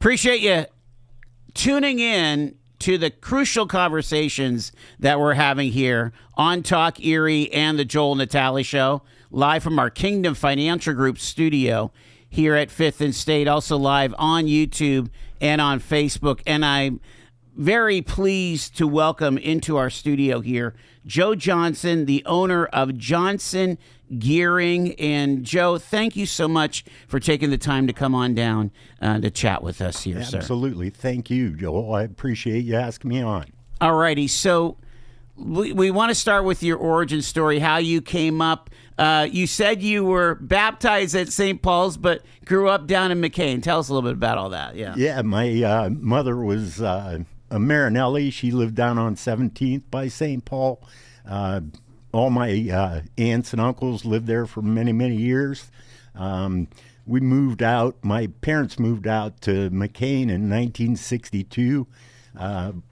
Appreciate you tuning in to the crucial conversations that we're having here on Talk Erie and the Joel Natale Show, live from our Kingdom Financial Group studio here at 5th and State, also live on YouTube and on Facebook. And I'm very pleased to welcome into our studio here Joe Johnson, the owner of Johnson Gearing. And Joe, thank you so much for taking the time to come on down to chat with us here, sir. Absolutely. Thank you, Joel. I appreciate you asking me on. All righty. So we want to start with your origin story, how you came up. You said you were baptized at St. Paul's, but grew up down in McCain. Tell us a little bit about all that. Yeah, my mother was a Marinelli. She lived down on 17th by St. Paul. All my aunts and uncles lived there for many, many years. We moved out. My parents moved out to McCain in 1962.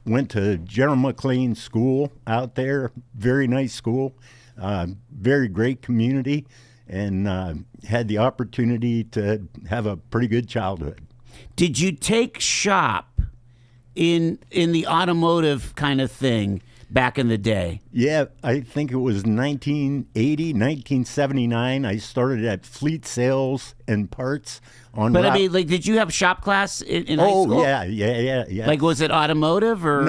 Went to General McLean School out there. Very nice school. Very great community, and had the opportunity to have a pretty good childhood. Did you take shop in the automotive kind of thing back in the day? Yeah, I think it was 1980, 1979. I started at Fleet Sales and Parts on. But I mean, like, did you have shop class in high school? Oh, yeah. Like, was it automotive or?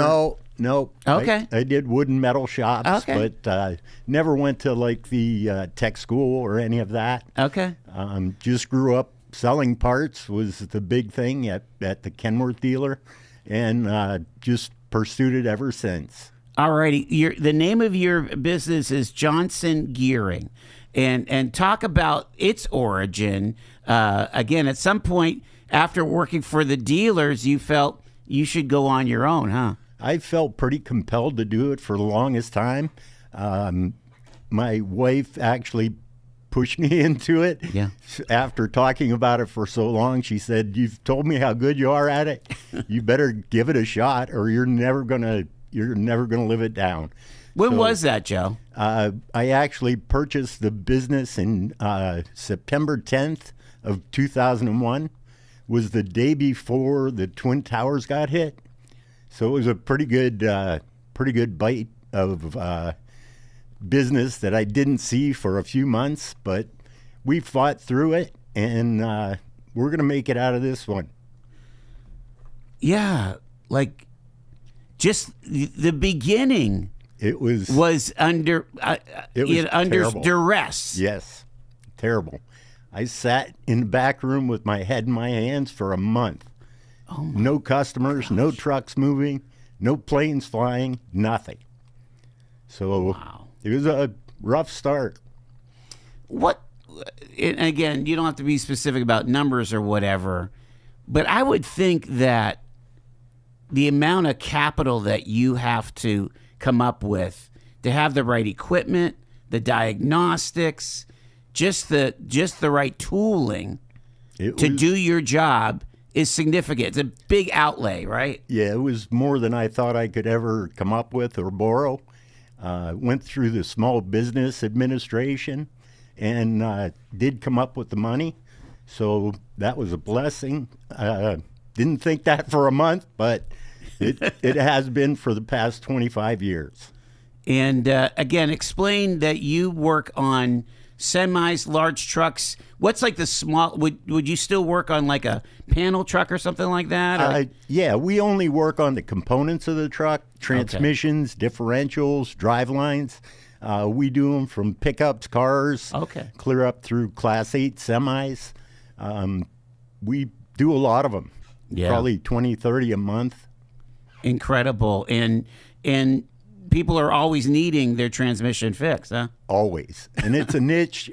No. Okay. I did wood and metal shops, but never went to like the tech school or any of that. Okay. Just grew up selling parts was the big thing at the Kenworth dealer, and just pursued it ever since. All righty. The name of your business is Johnson Gearing, and talk about its origin. Again, at some point after working for the dealers, you felt you should go on your own, huh? I felt pretty compelled to do it for the longest time. My wife actually pushed me into it. Yeah. After talking about it for so long, she said, "You've told me how good you are at it. You better give it a shot, or you're never gonna live it down." When was that, Joe? I actually purchased the business in September 10th of 2001. Was the day before the Twin Towers got hit. So it was a pretty good bite of business that I didn't see for a few months, but we fought through it, and we're going to make it out of this one. Yeah, like just the beginning. It was under duress. Yes, terrible. I sat in the back room with my head in my hands for a month. Oh, no customers, no trucks moving, no planes flying, nothing. So It was a rough start. And again, you don't have to be specific about numbers or whatever, but I would think that the amount of capital that you have to come up with to have the right equipment, the diagnostics, just the right tooling to do your job is significant. It's a big outlay, right? Yeah, it was more than I thought I could ever come up with or borrow. Went through the Small Business Administration and did come up with the money. So that was a blessing. Didn't think that for a month, but it has been for the past 25 years. And again, explain that you work on semis, large trucks. What's like the small? Would you still work on like a panel truck or something like that? Yeah, we only work on the components of the truck: transmissions, differentials, drive lines. We do them from pickups, cars, clear up through Class 8 semis. We do a lot of them. Yeah. Probably 20, 30 a month. Incredible. And people are always needing their transmission fixed, huh? Always. And it's a niche.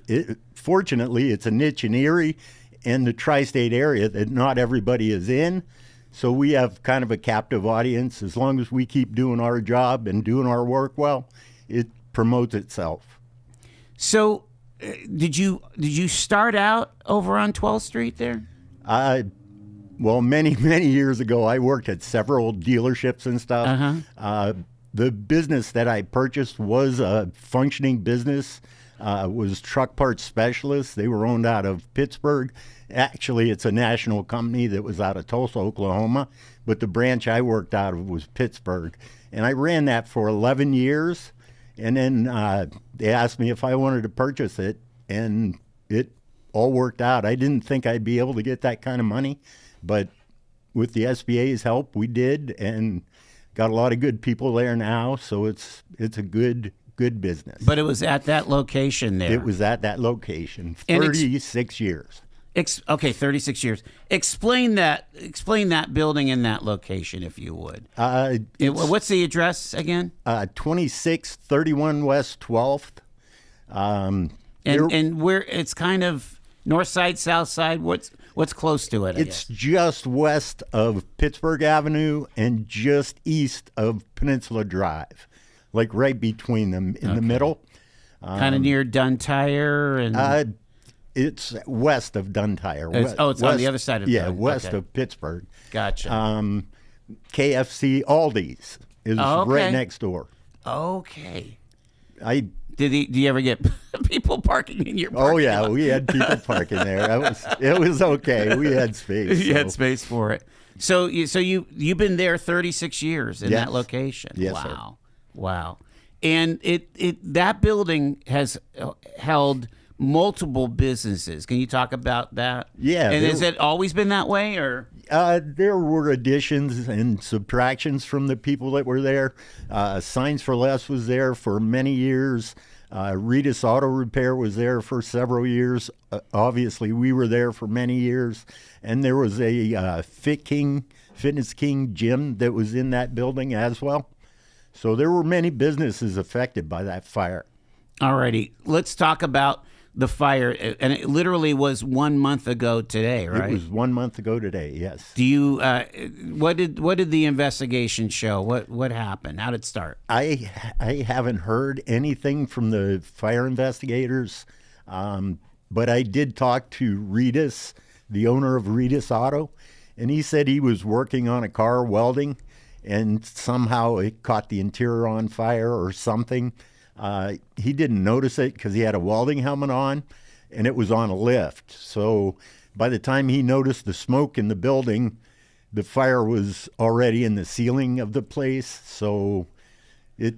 Fortunately, it's a niche in Erie and the tri-state area that not everybody is in. So we have kind of a captive audience. As long as we keep doing our job and doing our work well, it promotes itself. So did you start out over on 12th Street there? Well, many, many years ago, I worked at several dealerships and stuff. The business that I purchased was a functioning business. was Truck Parts Specialists. They were owned out of Pittsburgh. Actually, it's a national company that was out of Tulsa, Oklahoma, but the branch I worked out of was Pittsburgh. And I ran that for 11 years, and then they asked me if I wanted to purchase it, and it all worked out. I didn't think I'd be able to get that kind of money, but with the SBA's help, we did, and got a lot of good people there now, so it's a good business. But it was at that location there. It was at that location, 36 years. Okay, 36 years. Explain that building in that location, if you would. What's the address again? 2631 West 12th. And where it's kind of north side, south side. What's close to it? It's just west of Pittsburgh Avenue and just east of Peninsula Drive, like right between them in the middle. Kind of near Duntire and. It's west of Duntire. It's on the other side of west of Pittsburgh. Gotcha. KFC Aldi's is right next door. Okay. Do you ever get people parking in your parking lot? We had people parking there. It was okay. We had space. You had space for it. So you've been there 36 years in that location. Yes, wow. Sir. Wow. And that building has held multiple businesses. Can you talk about that? Yeah. And has it always been that way, or? There were additions and subtractions from the people that were there. Signs for Less was there for many years. Ritas Auto Repair was there for several years. Obviously, we were there for many years. And there was a Fitness King gym that was in that building as well. So there were many businesses affected by that fire. All righty. Let's talk about the fire, and it literally was 1 month ago today, right? It was 1 month ago today, yes. Do you? What did the investigation show? What happened? How did it start? I haven't heard anything from the fire investigators, but I did talk to Ritas, the owner of Ritas Auto, and he said he was working on a car welding, and somehow it caught the interior on fire or something. He didn't notice it because he had a welding helmet on, and it was on a lift. So by the time he noticed the smoke in the building, the fire was already in the ceiling of the place. So it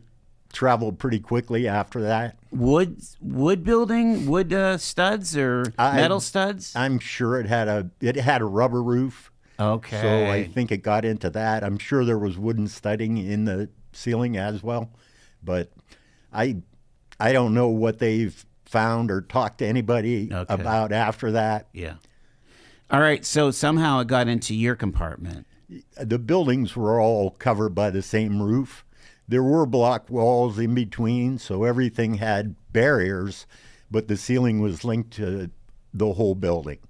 traveled pretty quickly after that. Wood building, wood studs or metal studs? I'm sure it had a rubber roof. Okay. So I think it got into that. I'm sure there was wooden studding in the ceiling as well, but I don't know what they've found or talked to anybody about after that. Yeah. All right. So somehow it got into your compartment. The buildings were all covered by the same roof. There were block walls in between, so everything had barriers, but the ceiling was linked to the whole building.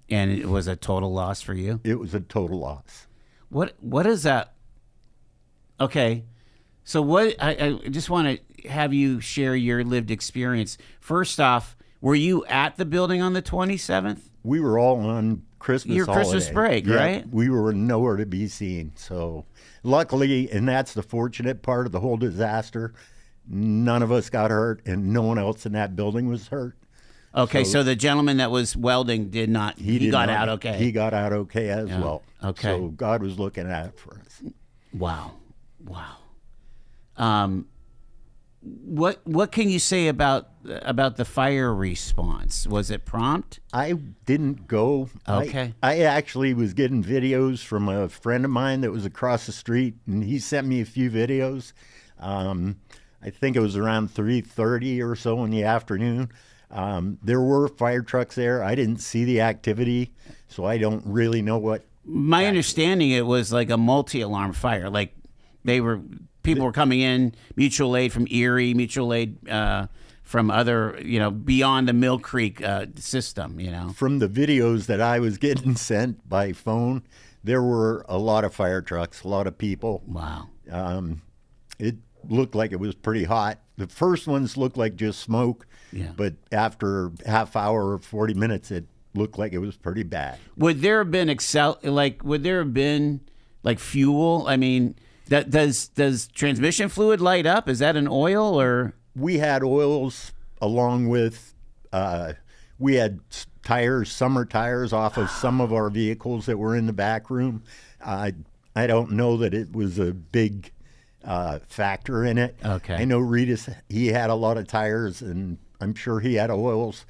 And it was a total loss for you? It was a total loss. What is that? Okay. So what I just want to have you share your lived experience. First off, were you at the building on the 27th? We were all on Christmas Your holiday. Christmas break, right? We were nowhere to be seen. So luckily, and that's the fortunate part of the whole disaster, none of us got hurt and no one else in that building was hurt. Okay, so the gentleman that was welding did not, he got out okay. He got out okay as well. Okay. So God was looking out for us. Wow. What can you say about the fire response? Was it prompt? I didn't go. Okay. I actually was getting videos from a friend of mine that was across the street, and he sent me a few videos. I think it was around 3:30 or so in the afternoon. There were fire trucks there. I didn't see the activity, so I don't really know what. My understanding, it was like a multi-alarm fire. Like people were coming in, mutual aid from Erie, mutual aid from other, beyond the Mill Creek system, From the videos that I was getting sent by phone, there were a lot of fire trucks, a lot of people. Wow. It looked like it was pretty hot. The first ones looked like just smoke, but after half hour or 40 minutes, it looked like it was pretty bad. Would there have been fuel? I mean, does transmission fluid light up? Is that an oil or? We had oils along with we had tires, summer tires off of some of our vehicles that were in the back room. I don't know that it was a big factor in it. Okay. I know Reedus, he had a lot of tires, and I'm sure he had oils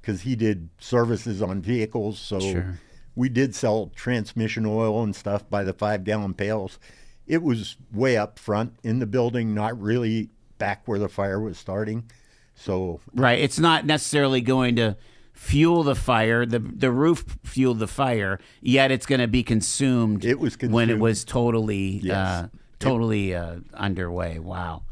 because he did services on vehicles. So Sure. we did sell transmission oil and stuff by the 5-gallon pails. It was way up front in the building, not really back where the fire was starting. So Right. It's not necessarily going to fuel the fire. The roof fueled the fire, yet it's going to be consumed. It was when it consumed. was totally, Yes. underway. Wow.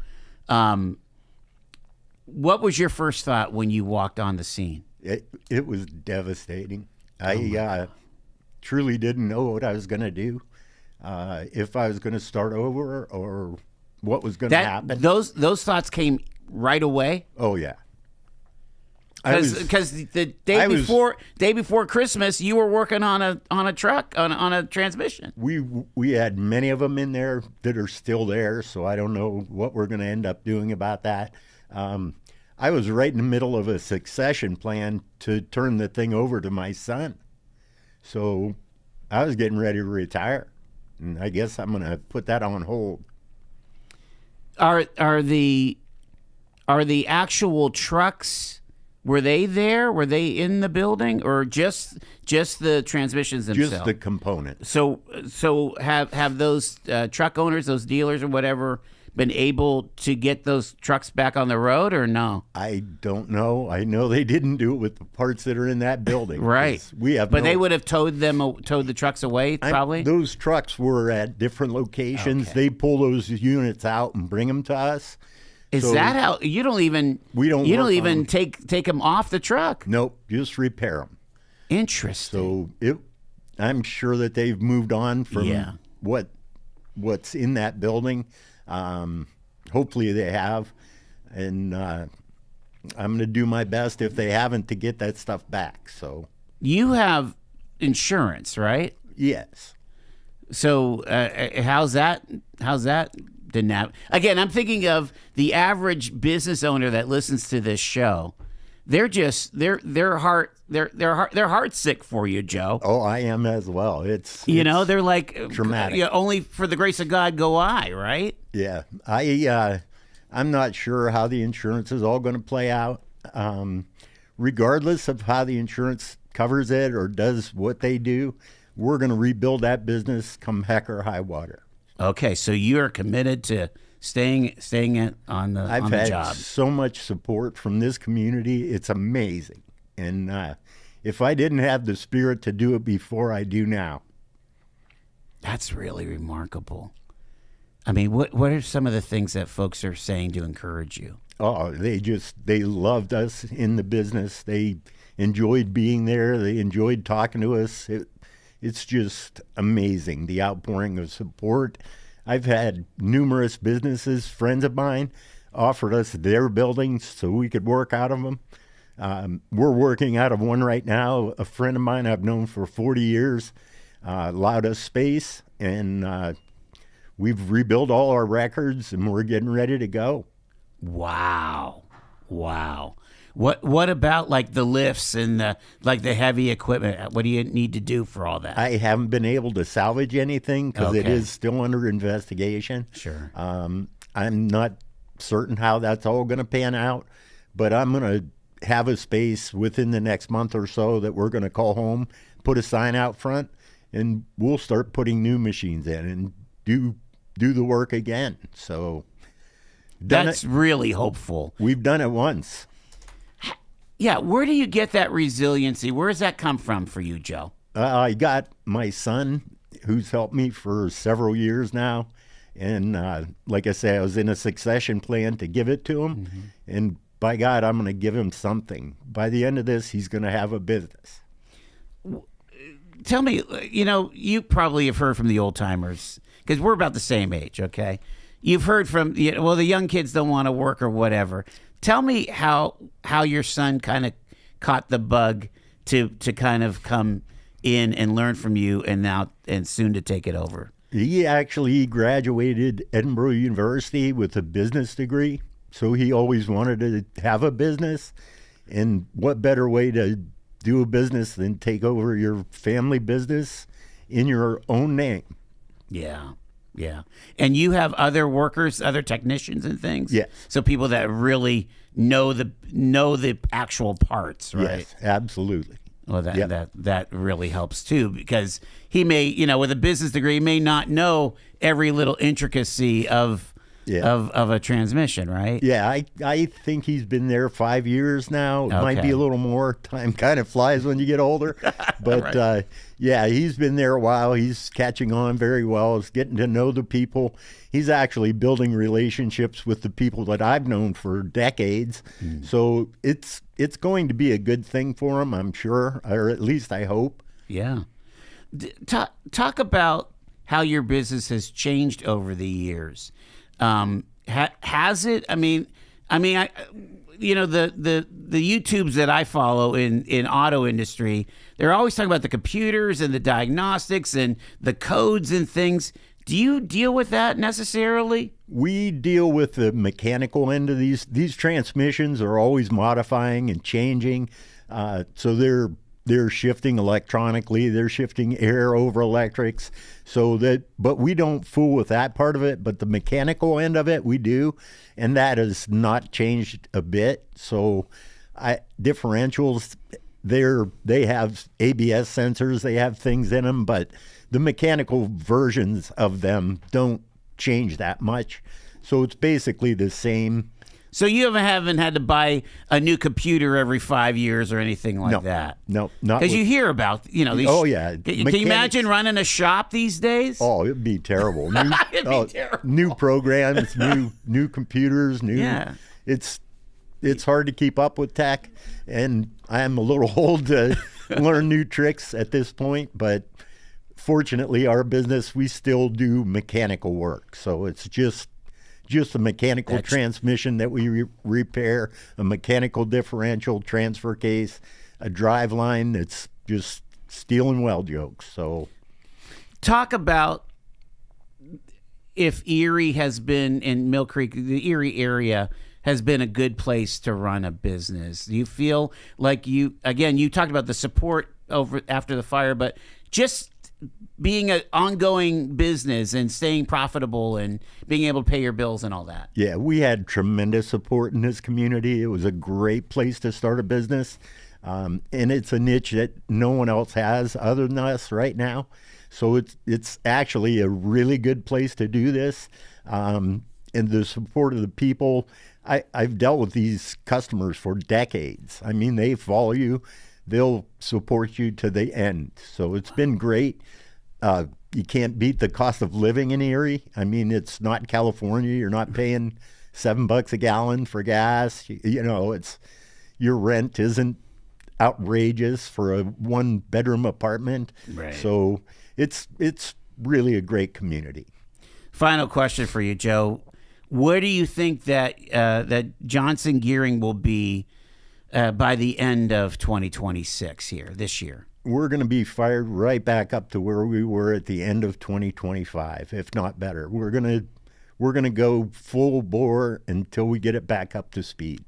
What was your first thought when you walked on the scene? it was devastating. I truly didn't know what I was going to do, if I was going to start over or what was going to happen. Those thoughts came right away. Oh yeah. I was- Because the day I was- before Christmas, you were working on a truck on a transmission. we had many of them in there that are still there, so I don't know what we're going to end up doing about that. I was right in the middle of a succession plan to turn the thing over to my son, so I was getting ready to retire, and I guess I'm going to put that on hold. Are the actual trucks? Were they there? Were they in the building, or just the transmissions themselves? Just the components. So have those truck owners, those dealers, or whatever, been able to get those trucks back on the road, or no? I don't know. I know they didn't do it with the parts that are in that building. Right. 'Cause we have But no- they would have towed the trucks away, probably. Those trucks were at different locations. Okay. They pull those units out and bring them to us. Is so- that how you don't even? We don't You don't work even on- take them off the truck. Nope, just repair them. Interesting. So I'm sure that they've moved on from Yeah. what's in that building. Hopefully they have, and I'm going to do my best if they haven't to get that stuff back. So You have insurance, right? yes. So how's that? Again, I'm thinking of the average business owner that listens to this show. They're just they're heart sick for you, Joe. Oh, I am as well. It's They're like dramatic. only for the grace of God go I, right? Yeah, I'm not sure how the insurance is all going to play out. Regardless of how the insurance covers it or does what they do, we're going to rebuild that business come heck or high water. Okay, so you are committed to staying on the I've on the had job. so much support from this community. It's amazing. And if I didn't have the spirit to do it before, I do now. That's really remarkable. I mean, what are some of the things that folks are saying to encourage you? Oh, they loved us in the business. They enjoyed being there. They enjoyed talking to us. It's just amazing, the outpouring of support. I've had numerous businesses, friends of mine, offered us their buildings so we could work out of them. We're working out of one right now. A friend of mine I've known for 40 years allowed us space, and we've rebuilt all our records, and we're getting ready to go. Wow. What about like the lifts and the heavy equipment? What do you need to do for all that? I haven't been able to salvage anything because it Okay. is still under investigation. Sure. I'm not certain how that's all going to pan out, but I'm going to have a space within the next month or so that we're going to call home, put a sign out front, and we'll start putting new machines in and do the work again. So That's really hopeful. we've done it once. Yeah, where do you get that resiliency? Where does that come from for you, Joe? I got my son, who's helped me for several years now. And like I say, I was in a succession plan to give it to him. Mm-hmm. And by God, I'm going to give him something. By the end of this, he's going to have a business. Tell me, you probably have heard from the old timers because we're about the same age, okay? You've heard from, the young kids don't want to work or whatever. Tell me how your son kind of caught the bug to kind of come in and learn from you and soon to take it over. He actually graduated Edinburgh University with a business degree. So he always wanted to have a business. And what better way to do a business than take over your family business in your own name? Yeah. Yeah. And you have other workers, other technicians and things? Yes. So people that really know the actual parts, right? Yes, absolutely. Well, Yep. that really helps too, because he may, with a business degree, he may not know every little intricacy of a transmission, right? Yeah, I think he's been there 5 years now. It might be Okay. a little more. Time kind of flies when you get older. But Right. yeah, he's been there a while. He's catching on very well. He's getting to know the people. He's actually building relationships with the people that I've known for decades. So it's going to be a good thing for him, I'm sure, or at least I hope. Yeah. Talk about how your business has changed over the years. Has it? The YouTubes that I follow in auto industry, they're always talking about the computers and the diagnostics and the codes and things. Do you deal with that necessarily? We deal with the mechanical end of these. These transmissions are always modifying and changing. So they're shifting electronically. They're shifting air over electrics. But we don't fool with that part of it. But the mechanical end of it, we do, and that has not changed a bit. So, differentials, they have ABS sensors. They have things in them, but the mechanical versions of them don't change that much. So it's basically the same. So you haven't had to buy a new computer every 5 years or anything like that? No, not Because with- you hear about, these. Oh, yeah. Can you Mechanics- imagine running a shop these days? Oh, it'd be terrible. New, It'd be terrible. New programs, new computers, new. Yeah. It's hard to keep up with tech, and I'm a little old to learn new tricks at this point. But fortunately, our business, we still do mechanical work, so it's just a mechanical transmission that we repair, a mechanical differential, transfer case, a drive line that's just steel and weld yokes. So Talk about if Erie has been in Mill Creek, the Erie area has been a good place to run a business. Do you feel like you talked about the support over after the fire, but just being an ongoing business and staying profitable and being able to pay your bills and all that? yeah, we had tremendous support in this community. It was a great place to start a business. And it's a niche that no one else has other than us right now. So it's actually a really good place to do this. And the support of the people, I've dealt with these customers for decades. I mean, they follow you. They'll support you to the end. So it's been great. You can't beat the cost of living in Erie. I mean, it's not California. You're not paying $7 a gallon for gas. It's your rent isn't outrageous for a 1-bedroom apartment. Right. So it's really a great community. Final question for you, Joe. Where do you think that Johnson Gearing will be by the end of 2026 here this year? We're going to be fired right back up to where we were at the end of 2025, if not better. We're going to go full bore until we get it back up to speed.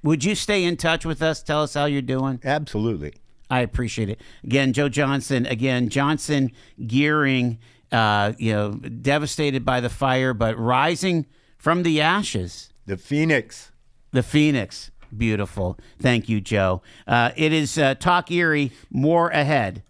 Would you stay in touch with us? Tell us how you're doing. Absolutely. I appreciate it. Again, Joe Johnson. Again, Johnson Gearing. Devastated by the fire, but rising from the ashes. The Phoenix. The Phoenix. Beautiful. Thank you, Joe. It is Talk Erie. More ahead.